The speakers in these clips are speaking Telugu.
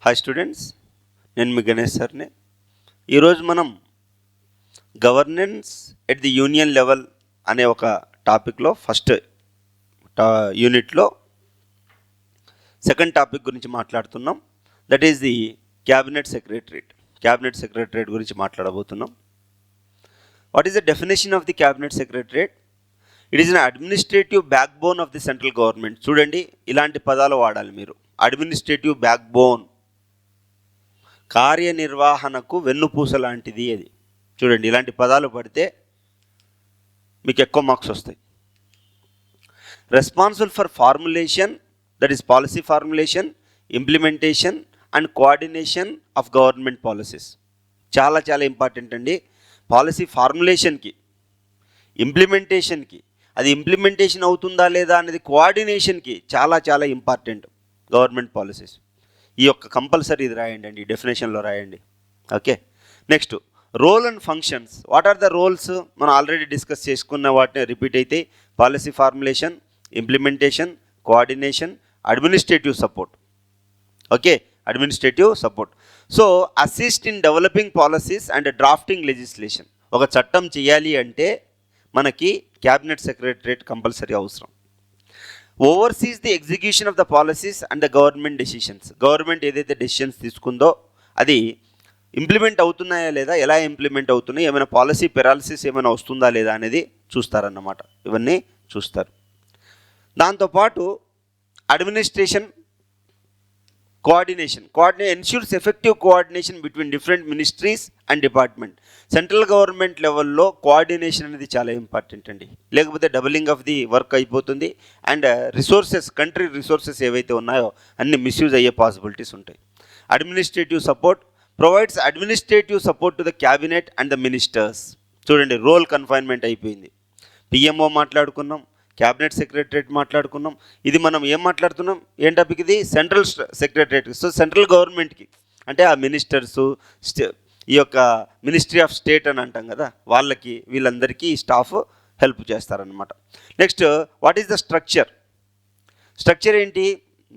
హాయ్ స్టూడెంట్స్, నేను మీ గణేష్ సార్ని. ఈరోజు మనం governance at the union level అనే ఒక టాపిక్లో ఫస్ట్ యూనిట్లో సెకండ్ టాపిక్ గురించి మాట్లాడుతున్నాం. That is the cabinet secretariat గురించి మాట్లాడబోతున్నాం. What is the definition of the cabinet secretariat? It is an administrative back bone of the central government. చూడండి, ఇలాంటి పదాలు వాడాలి మీరు. అడ్మినిస్ట్రేటివ్ బ్యాక్ బోన్, కార్యనిర్వహణకు వెన్నుపూస లాంటిది అది. చూడండి, ఇలాంటి పదాలు పడితే మీకు ఎక్కువ మార్క్స్ వస్తాయి. Responsible for formulation, that is policy formulation, implementation and coordination of government policies. చాలా చాలా ఇంపార్టెంట్ అండి. పాలసీ ఫార్ములేషన్కి, ఇంప్లిమెంటేషన్కి, అది ఇంప్లిమెంటేషన్ అవుతుందా లేదా అనేది కోఆర్డినేషన్కి చాలా చాలా ఇంపార్టెంట్ గవర్నమెంట్ పాలసీస్. ఈ యొక్క కంపల్సరీ ఇది రాయండి అండి, డెఫినేషన్లో రాయండి. Okay, next role and functions. What are the roles? మనం ఆల్రెడీ డిస్కస్ చేసుకున్న వాటిని రిపీట్ అయితే policy formulation, implementation, coordination, administrative support. Okay, administrative support. So assist in developing policies and drafting legislation. ఒక చట్టం చేయాలి అంటే మనకి క్యాబినెట్ సెక్రటరేట్ కంపల్సరీ అవసరం. Oversees the execution of the policies and the government decisions. Government ఏదైతే డెసిషన్స్ తీసుకుందో అది ఇంప్లిమెంట్ అవుతున్నాయా లేదా, ఎలా ఇంప్లిమెంట్ అవుతున్నాయి, ఏమైనా పాలసీ పెరాలసిస్ ఏమైనా వస్తుందా లేదా అనేది చూస్తారన్నమాట. ఇవన్నీ చూస్తారు. దాంతోపాటు administration coordination ensures effective coordination between different ministries and department. Central government లెవెల్లో కోఆర్డినేషన్ అనేది చాలా ఇంపార్టెంట్ అండి. లేకపోతే డబులింగ్ ఆఫ్ ది వర్క్ అయిపోతుంది అండ్ రిసోర్సెస్, కంట్రీ రిసోర్సెస్ ఏవైతే ఉన్నాయో అన్ని మిస్యూజ్ అయ్యే పాసిబిలిటీస్ ఉంటాయి. Administrative support provides administrative support to the cabinet and the ministers. చూడండి, రోల్ కన్ఫైన్మెంట్ అయిపోయింది. పిఎంఓ మాట్లాడుకున్నాం, క్యాబినెట్ సెక్రటరేట్ మాట్లాడుకున్నాం. ఇది మనం ఏం మాట్లాడుతున్నాం, ఏం టాపిక్ ఇది? Central secretariat. సో సెంట్రల్ గవర్నమెంట్కి అంటే ఆ మినిస్టర్సు, ఈ యొక్క మినిస్ట్రీ ఆఫ్ స్టేట్ అని అంటాం కదా, వాళ్ళకి వీళ్ళందరికీ స్టాఫ్ హెల్ప్ చేస్తారనమాట. Next what is the structure? Structure ఏంటి?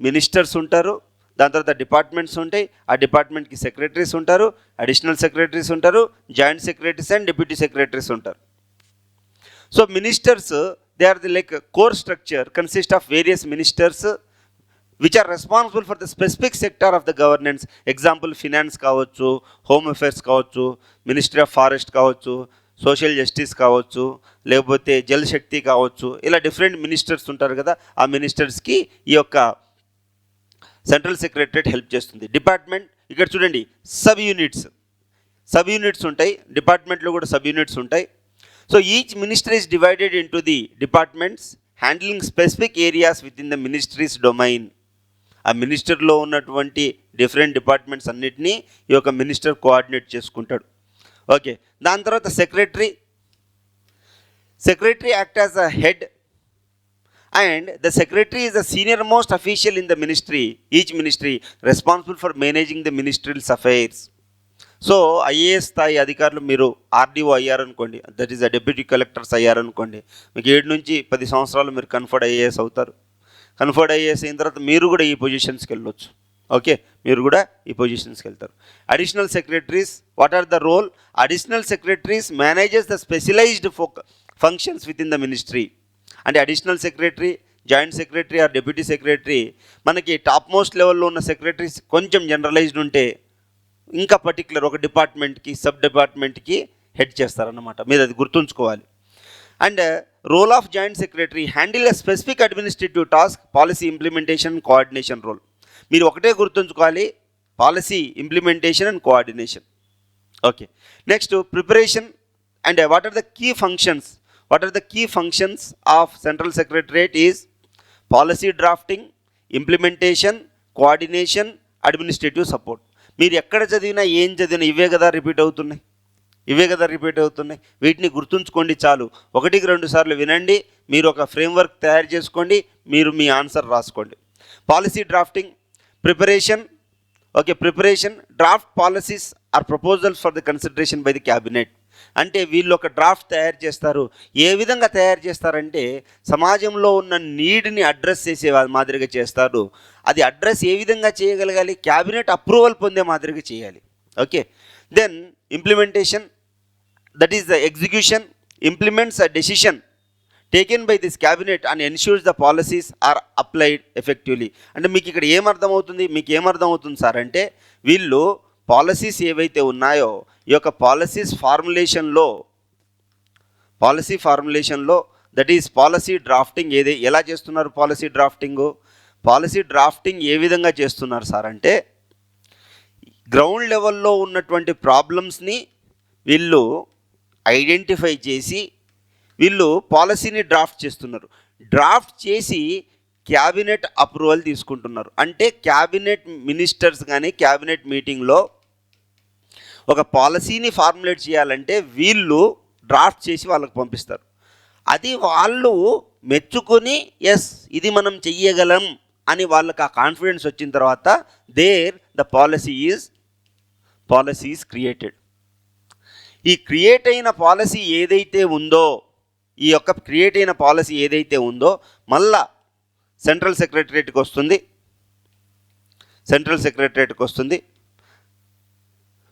మినిస్టర్స్ ఉంటారు, దాని తర్వాత డిపార్ట్మెంట్స్ ఉంటాయి, ఆ డిపార్ట్మెంట్కి సెక్రటరీస్ ఉంటారు, అడిషనల్ సెక్రటరీస్ ఉంటారు, joint secretaries and deputy secretaries ఉంటారు. So ministers, they are the like core structure consist of various ministers which are responsible for the specific sector of the governance. Example, finance కావచ్చు, హోమ్ అఫైర్స్ కావచ్చు, మినిస్ట్రీ ఆఫ్ ఫారెస్ట్ కావచ్చు, సోషల్ జస్టిస్ కావచ్చు, లేకపోతే జల్ శక్తి కావచ్చు. ఇలా డిఫరెంట్ మినిస్టర్స్ ఉంటారు కదా, ఆ మినిస్టర్స్కి ఈ యొక్క సెంట్రల్ సెక్రటరేట్ హెల్ప్ చేస్తుంది. డిపార్ట్మెంట్, ఇక్కడ చూడండి సబ్ యూనిట్స్ ఉంటాయి, డిపార్ట్మెంట్లో కూడా సబ్ యూనిట్స్ ఉంటాయి. So each ministry is divided into the departments handling specific areas within the ministry's domain. ఆ మినిస్టర్లో ఉన్నటువంటి డిఫరెంట్ డిపార్ట్మెంట్స్ అన్నిటినీ ఈ యొక్క మినిస్టర్ కోఆర్డినేట్ చేసుకుంటాడు. ఓకే, దాని తర్వాత secretary act as a head and the secretary is the senior most official in the ministry. Each ministry responsible for managing the ministerials affairs. So IAS స్థాయి అధికారులు మీరు ఆర్డీఓ అయ్యారనుకోండి, that is the deputy collectors అయ్యారనుకోండి, మీకు 7 నుంచి 10 సంవత్సరాలు మీరు కన్ఫర్డ్ ఐఏఎస్ అవుతారు. కన్ఫర్డ్ ఐఏఎస్ అయిన తర్వాత మీరు కూడా ఈ పొజిషన్స్కి వెళ్ళొచ్చు. ఓకే, మీరు కూడా ఈ పొజిషన్స్కి వెళ్తారు. Additional secretaries, what are the role? Additional secretaries manages the specialized functions within the ministry. అంటే additional secretary, joint secretary or deputy secretary, మనకి టాప్ మోస్ట్ లెవెల్లో ఉన్న సెక్రటరీస్ కొంచెం జనరలైజ్డ్ ఉంటే ఇంకా పర్టికులర్ ఒక డిపార్ట్మెంట్కి, సబ్ డిపార్ట్మెంట్కి హెడ్ చేస్తారన్నమాట. మీరు అది గుర్తుంచుకోవాలి. And role of joint secretary handle a specific administrative task, policy implementation, coordination role. మీరు ఒకటే గుర్తుంచుకోవాలి, policy implementation and coordination. Okay, next preparation and what are the key functions of central secretariat is policy drafting, implementation, coordination, administrative support. మీరు ఎక్కడ చదివినా ఏం చదివినా ఇవే కదా రిపీట్ అవుతున్నాయి. వీటిని గుర్తుంచుకోండి చాలు. 1-2 సార్లు వినండి, మీరు ఒక ఫ్రేమ్వర్క్ తయారు చేసుకోండి, మీరు మీ ఆన్సర్ రాసుకోండి. Policy drafting, preparation. Okay, preparation draft policies or proposals for the consideration by the cabinet. అంటే వీళ్ళు ఒక డ్రాఫ్ట్ తయారు చేస్తారు. ఏ విధంగా తయారు చేస్తారంటే సమాజంలో ఉన్న నీడ్ని అడ్రస్ చేసే మాదిరిగా చేస్తారు. అది అడ్రస్ ఏ విధంగా చేయగలగాలి? క్యాబినెట్ అప్రూవల్ పొందే మాదిరిగా చేయాలి. Okay, then implementation, that is the execution implements a decision taken by this cabinet and ensures the policies are applied effectively. అంటే మీకు ఇక్కడ ఏమర్థమవుతుంది సార్ అంటే వీళ్ళు పాలసీస్ ఏవైతే ఉన్నాయో ఈ యొక్క పాలసీ ఫార్ములేషన్లో దట్ ఈస్ పాలసీ డ్రాఫ్టింగ్ ఎలా చేస్తున్నారు? పాలసీ డ్రాఫ్టింగ్ ఏ విధంగా చేస్తున్నారు సార్ అంటే గ్రౌండ్ లెవెల్లో ఉన్నటువంటి ప్రాబ్లమ్స్ని వీళ్ళు ఐడెంటిఫై చేసి వీళ్ళు పాలసీని డ్రాఫ్ట్ చేస్తున్నారు. డ్రాఫ్ట్ చేసి క్యాబినెట్ అప్రూవల్ తీసుకుంటున్నారు. అంటే క్యాబినెట్ మినిస్టర్స్ కానీ క్యాబినెట్ మీటింగ్లో ఒక పాలసీని ఫార్ములేట్ చేయాలంటే వీళ్ళు డ్రాఫ్ట్ చేసి వాళ్ళకి పంపిస్తారు. అది వాళ్ళు మెచ్చుకొని ఎస్ ఇది మనం చెయ్యగలం అని వాళ్ళకి ఆ కాన్ఫిడెన్స్ వచ్చిన తర్వాత ద పాలసీ ఈజ్ క్రియేటెడ్. ఈ క్రియేట్ అయిన పాలసీ ఏదైతే ఉందో మళ్ళా సెంట్రల్ సెక్రటరేట్కి వస్తుంది.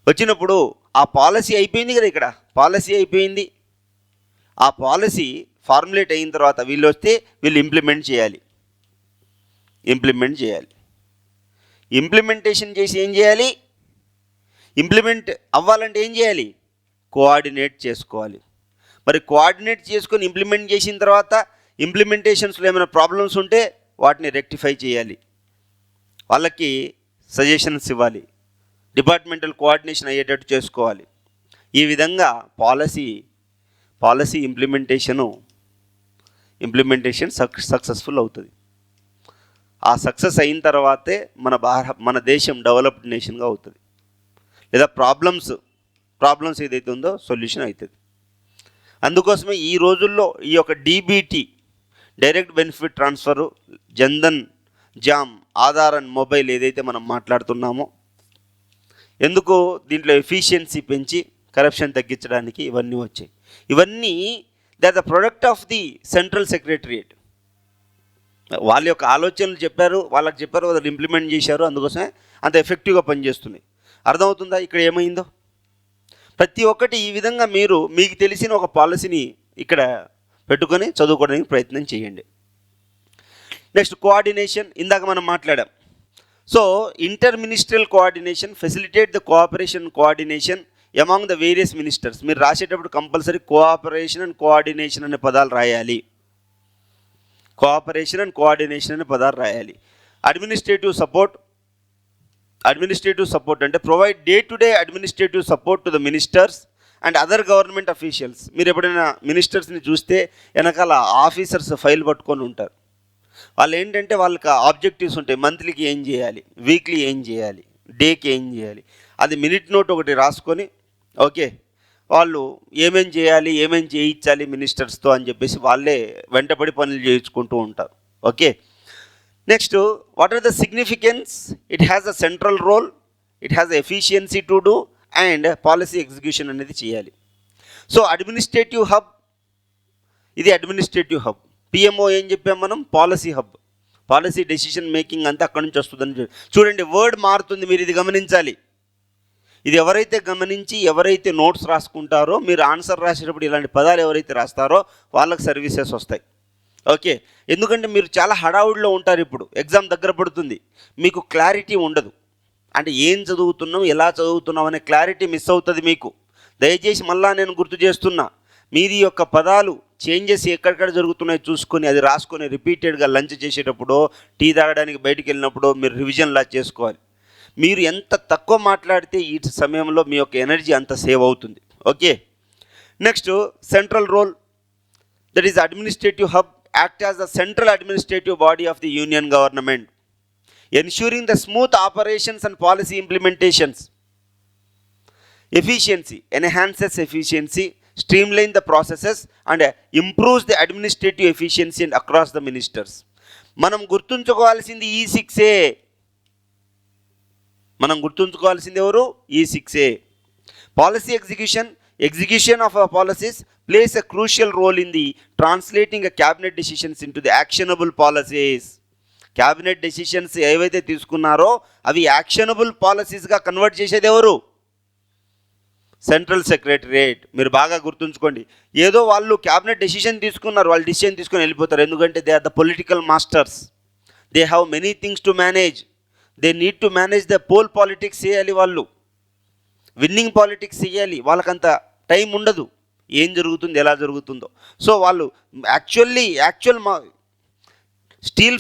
వచ్చినప్పుడు ఆ పాలసీ అయిపోయింది కదా, ఇక్కడ పాలసీ అయిపోయింది. ఆ పాలసీ ఫార్ములేట్ అయిన తర్వాత వీళ్ళు ఇంప్లిమెంట్ చేయాలి. ఇంప్లిమెంటేషన్ చేసి ఏం చేయాలి? ఇంప్లిమెంట్ అవ్వాలంటే ఏం చేయాలి? కోఆర్డినేట్ చేసుకోవాలి. మరి కోఆర్డినేట్ చేసుకొని ఇంప్లిమెంట్ చేసిన తర్వాత ఇంప్లిమెంటేషన్స్లో ఏమైనా ప్రాబ్లమ్స్ ఉంటే వాటిని రెక్టిఫై చేయాలి, వాళ్ళకి సజెషన్స్ ఇవ్వాలి, డిపార్ట్మెంటల్ కోఆర్డినేషన్ అయ్యేటట్టు చేసుకోవాలి. ఈ విధంగా పాలసీ ఇంప్లిమెంటేషన్ సక్సెస్ఫుల్ అవుతుంది. ఆ సక్సెస్ అయిన తర్వాతే మన దేశం డెవలప్డ్ నేషన్గా అవుతుంది, లేదా ప్రాబ్లమ్స్ ఏదైతే ఉందో సొల్యూషన్ అవుతుంది. అందుకోసమే ఈ రోజుల్లో ఈ యొక్క DBT direct benefit transfer, Jan Dhan, jam, Aadhaar and mobile ఏదైతే మనం మాట్లాడుతున్నామో ఎందుకు దీంట్లో ఎఫిషియన్సీ పెంచి కరప్షన్ తగ్గించడానికి ఇవన్నీ వచ్చాయి. ఇవన్నీ they are the product of the central secretariat. వాళ్ళ యొక్క ఆలోచనలు చెప్పారు, వాళ్ళు ఇంప్లిమెంట్ చేశారు, అందుకోసమే అంత ఎఫెక్టివ్గా పనిచేస్తున్నాయి. అర్థమవుతుందా ఇక్కడ ఏమైందో? ప్రతి ఒక్కటి ఈ విధంగా మీకు తెలిసిన ఒక పాలసీని ఇక్కడ పెట్టుకొని చదువుకోవడానికి ప్రయత్నం చేయండి. నెక్స్ట్ కోఆర్డినేషన్, ఇందాక మనం మాట్లాడాం. So inter ministerial coordination facilitate the coordination among the various ministers. మీరు రాసేటప్పుడు కంపల్సరీ కోఆపరేషన్ అండ్ కోఆర్డినేషన్ అనే పదాలు రాయాలి. అడ్మినిస్ట్రేటివ్ సపోర్ట్ అంటే provide day to day administrative support to the ministers and other government officials. మీరు ఎప్పుడైనా మినిస్టర్స్ని చూస్తే వెనకాల ఆఫీసర్స్ ఫైల్ పట్టుకొని ఉంటారు. వాళ్ళు ఏంటంటే వాళ్ళకి ఆబ్జెక్టివ్స్ ఉంటాయి, మంత్లీకి ఏం చేయాలి, వీక్లీ ఏం చేయాలి, డేకి ఏం చేయాలి, అది మినిట్ నోట్ ఒకటి రాసుకొని ఓకే వాళ్ళు ఏమేం చేయించాలి మినిస్టర్స్తో అని చెప్పేసి వాళ్ళే వెంటబడి పనులు చేయించుకుంటూ ఉంటారు. Okay, next what are the significance? It has a central role, it has efficiency to do and policy execution అనేది చేయాలి. సో అడ్మినిస్ట్రేటివ్ హబ్, ఇది అడ్మినిస్ట్రేటివ్ హబ్. పిఎంఓ ఏం చెప్పాం మనం? Policy hub. Policy decision making అంతా అక్కడి నుంచి వస్తుందని చూడండి. వర్డ్ మారుతుంది, మీరు ఇది గమనించాలి. ఇది ఎవరైతే నోట్స్ రాసుకుంటారో, మీరు ఆన్సర్ రాసేటప్పుడు ఇలాంటి పదాలు ఎవరైతే రాస్తారో వాళ్ళకి సర్వీసెస్ వస్తాయి. ఓకే, ఎందుకంటే మీరు చాలా హడావుడిలో ఉంటారు. ఇప్పుడు ఎగ్జామ్ దగ్గర పడుతుంది, మీకు క్లారిటీ ఉండదు. అంటే ఏం చదువుతున్నాం, ఎలా చదువుతున్నాం అనే క్లారిటీ మిస్ అవుతుంది మీకు. దయచేసి మళ్ళా నేను గుర్తు చేస్తున్నా, మీది యొక్క పదాలు చేంజెస్ ఎక్కడెక్కడ జరుగుతున్నాయో చూసుకొని అది రాసుకొని రిపీటెడ్గా లంచ్ చేసేటప్పుడు, టీ తాగడానికి బయటికి వెళ్ళినప్పుడు మీరు రివిజన్లా చేసుకోవాలి. మీరు ఎంత తక్కువ మాట్లాడితే ఈ సమయంలో మీ యొక్క ఎనర్జీ అంత సేవ్ అవుతుంది. Okay, next central role, that is administrative hub act as the central administrative body of the union government, ensuring the smooth operations and policy implementations. Efficiency, enhances efficiency, streamline the processes and improves the administrative efficiency and across the ministers. మనం గుర్తుంచుకోవాల్సింది E6A. ఎవరు? E6A. Policy execution execution of our policies plays a crucial role in the translating a cabinet decisions into the actionable policies. Cabinet decisions ఏవైతే తీసుకున్నారో అవి యాక్షనబుల్ పాలసీస్గా కన్వర్ట్ చేసేది ఎవరు? Central secretariat. మీరు బాగా గుర్తుంచుకోండి. ఏదో వాళ్ళు క్యాబినెట్ డెసిషన్ తీసుకున్నారు, వాళ్ళు డెసిషన్ తీసుకొని వెళ్ళిపోతారు. ఎందుకంటే they are the political masters. They have many things to manage. They need to manage the poll politics చేయాలి, వాళ్ళు విన్నింగ్ పాలిటిక్స్ చేయాలి. వాళ్ళకంత టైం ఉండదు ఏం జరుగుతుంది ఎలా జరుగుతుందో. సో వాళ్ళు actual steel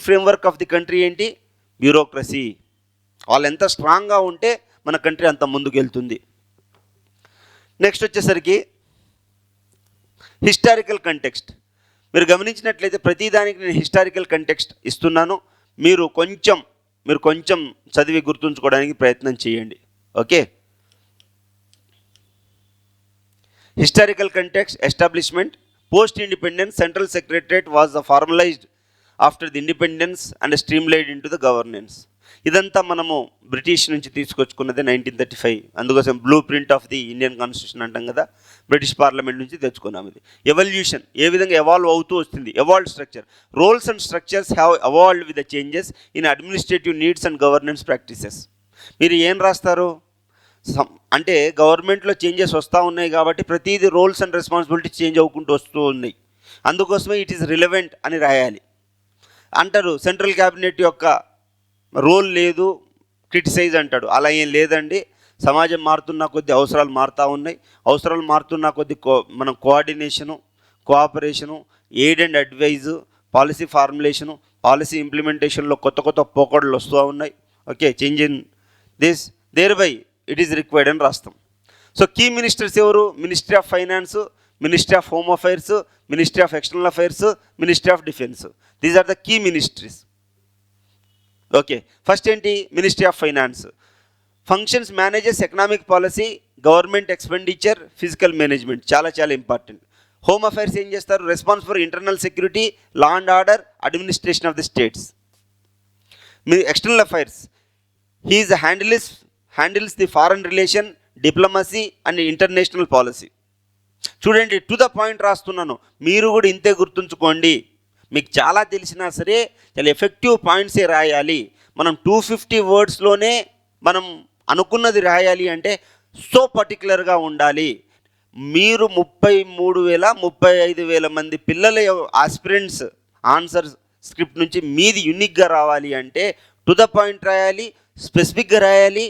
framework of the country ఏంటి? బ్యూరోక్రసీ. వాళ్ళు ఎంత స్ట్రాంగ్గా ఉంటే మన కంట్రీ అంత ముందుకు వెళ్తుంది. నెక్స్ట్ వచ్చేసరికి హిస్టారికల్ కంటెక్స్ట్. మీరు గమనించినట్లయితే ప్రతిదానికి నేను హిస్టారికల్ కంటెక్స్ట్ ఇస్తున్నాను. మీరు కొంచెం చదివి గుర్తుంచుకోవడానికి ప్రయత్నం చేయండి. Okay. Historical context establishment. Post independence, Central Secretariat was formalized after the independence and streamlined into the governance. ఇదంతా మనము బ్రిటిష్ నుంచి తీసుకొచ్చుకున్నదే 1935. అందుకోసం blue print of the Indian constitution అంటాం కదా, బ్రిటిష్ పార్లమెంట్ నుంచి తెచ్చుకున్నాం. ఇది ఎవల్యూషన్ ఏ విధంగా ఎవాల్వ్ అవుతూ వస్తుంది. Evolved structure. Roles and structures have evolved with the changes in administrative needs and governance practices. మీరు ఏం రాస్తారు అంటే గవర్నమెంట్లో చేంజెస్ వస్తూ ఉన్నాయి కాబట్టి ప్రతిదీ రోల్స్ అండ్ రెస్పాన్సిబిలిటీస్ చేంజ్ అవ్వకుంటూ వస్తూ ఉన్నాయి. అందుకోసమే ఇట్ ఈస్ రిలవెంట్ అని రాయాలి. అంటారు సెంట్రల్ క్యాబినెట్ యొక్క రోల్ లేదు, క్రిటిసైజ్ అంటాడు. అలా ఏం లేదండి. సమాజం మారుతున్న కొద్దీ అవసరాలు మారుతూ ఉన్నాయి. అవసరాలు మారుతున్న కొద్దీ మనం coordination, cooperation, aid and advice, policy formulation, policy ఇంప్లిమెంటేషన్లో కొత్త పోకడలు వస్తూ ఉన్నాయి. Okay. Change in this thereby it is required అని రాస్తాం. సో కీ మినిస్టర్స్ ఎవరు? Ministry of finance, ministry of home affairs, ministry of external affairs, ministry of defence. These are the key ministries. Okay. First ఏంటి? Ministry of finance. Functions manages economic policy, government expenditure, physical management. చాలా ఇంపార్టెంట్. హోమ్ అఫైర్స్ ఏం చేస్తారు? Response for internal security, law and order, administration of the states. External affairs, he is handles the foreign relation, diplomacy and international policy. చూడండి, టు ద పాయింట్ రాస్తున్నాను. మీరు కూడా ఇంతే గుర్తుంచుకోండి. మీకు చాలా తెలిసినా సరే చాలా ఎఫెక్టివ్ పాయింట్సే రాయాలి. మనం 250 వర్డ్స్లోనే మనం అనుకున్నది రాయాలి అంటే సో పర్టికులర్గా ఉండాలి. మీరు 33,000-35,000 మంది పిల్లల ఆస్పిరెంట్స్ ఆన్సర్ స్క్రిప్ట్ నుంచి మీది యూనిక్గా రావాలి అంటే టు ద పాయింట్ రాయాలి, స్పెసిఫిక్గా రాయాలి.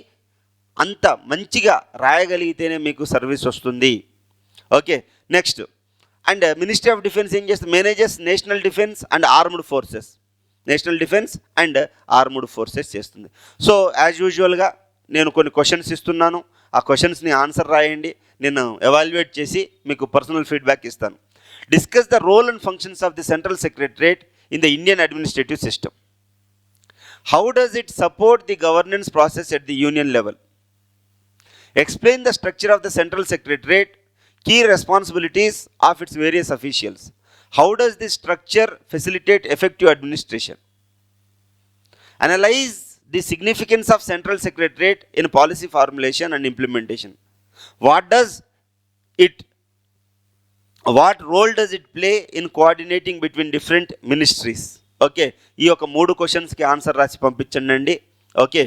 అంత మంచిగా రాయగలిగితేనే మీకు సర్వీస్ వస్తుంది. Okay. Next and ministry of defence ఏం చేస్తుంది? Manages national defence and armed forces. National defence and armed forces చేస్తుంది. సో యాజ్ యూజువల్గా నేను కొన్ని క్వశ్చన్స్ ఇస్తున్నాను. ఆ క్వశ్చన్స్ని ఆన్సర్ రాయండి. నేను ఎవాల్యుయేట్ చేసి మీకు పర్సనల్ ఫీడ్బ్యాక్ ఇస్తాను. Discuss the role and functions of the central secretariat in the Indian administrative system. How does it support the governance process at the union level? Explain the structure of the Central Secretariat, key responsibilities of its various officials. How does this structure facilitate effective administration? Analyze the significance of Central Secretariat in policy formulation and implementation. What role does it play in coordinating between different ministries? Okay. ఈ యొక్క 3 క్వశ్చన్స్కి ఆన్సర్ రాసి పంపించండి. ఓకే.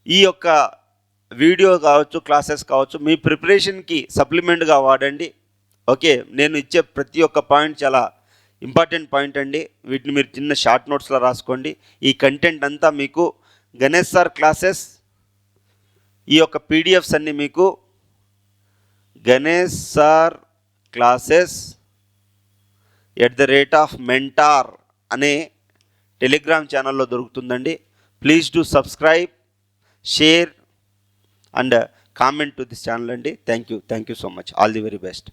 ఈ యొక్క వీడియో కావచ్చు, క్లాసెస్ కావచ్చు, మీ ప్రిపరేషన్కి సప్లిమెంట్గా వాడండి. ఓకే. నేను ఇచ్చే ప్రతి ఒక్క పాయింట్ చాలా ఇంపార్టెంట్ పాయింట్ అండి. వీటిని మీరు చిన్న షార్ట్ నోట్స్లో రాసుకోండి. ఈ కంటెంట్ అంతా మీకు గణేష్ సార్ క్లాసెస్, ఈ యొక్క పీడిఎఫ్స్ అన్నీ మీకు గణేష్ సార్ క్లాసెస్ @mentor అనే టెలిగ్రామ్ ఛానల్లో దొరుకుతుందండి. Please do subscribe, share and comment to this channel and thank you so much. All the very best.